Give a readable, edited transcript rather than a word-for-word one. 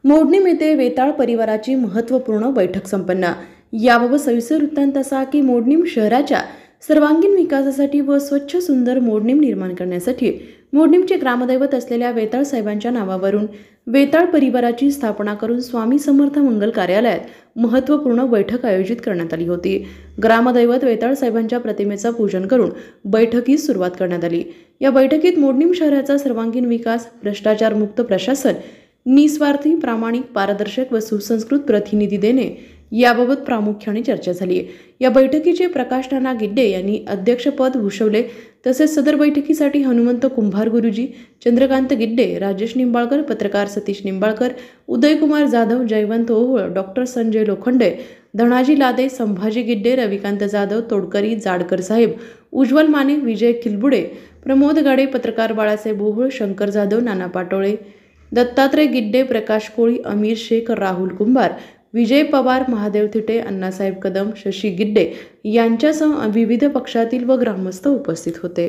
मोडणीम येथे वेताळ परिवाराची महत्त्वपूर्ण बैठक संपन्न। याबाबत सविस्तर वृत्तांत असा की मोडणीम शहराच्या सर्वांगीण विकासासाठी व स्वच्छ सुंदर मोडणीम निर्माण करण्यासाठी मोडणीमचे ग्रामदैवत असलेल्या वेताळ साहेबांच्या नावावरून वेताळ परिवाराची स्थापना करून स्वामी समर्थ मंगल कार्यालयात महत्त्वपूर्ण बैठक आयोजित करण्यात आली होती। ग्रामदैवत वेताळ साहेबांच्या प्रतिमेचा पूजन करून बैठकीस सुरुवात करण्यात आली। या बैठकीत मोडणीम शहराचा सर्वांगीण विकास, भ्रष्टाचार मुक्त प्रशासन, निस्वार्थी, प्रामाणिक, पारदर्शक व सुसंस्कृत प्रतिनिधी देणे याबाबत प्रामुख्याने चर्चा झाली। या बैठकीचे प्रकाश नाना गिड्डे यांनी अध्यक्षपद भूषवले। तसेच सदर बैठकीसाठी हनुमंत कुंभार गुरुजी, चंद्रकांत गिड्डे, राजेश निंबाळकर, पत्रकार सतीश निंबाळकर, उदयकुमार जाधव, जयवंत ओहोळ, डॉक्टर संजय लोखंडे, धनाजी लादे, संभाजी गिड्डे, रविकांत जाधव, तोडकरी, जाडकर साहेब, उज्ज्वल माने, विजय खिलबुडे, प्रमोद गाडे, पत्रकार बाळासाहेब ओहोळ, शंकर जाधव, नाना पाटोळे, दत्तात्रय गिड्डे, प्रकाश कोळी, अमीर शेख, राहुल कुंभार, विजय पवार, महादेव थिटे, अण्णासाहेब कदम, शशी गिड्डे यांच्यासह विविध पक्षातील व ग्रामस्थ उपस्थित होते।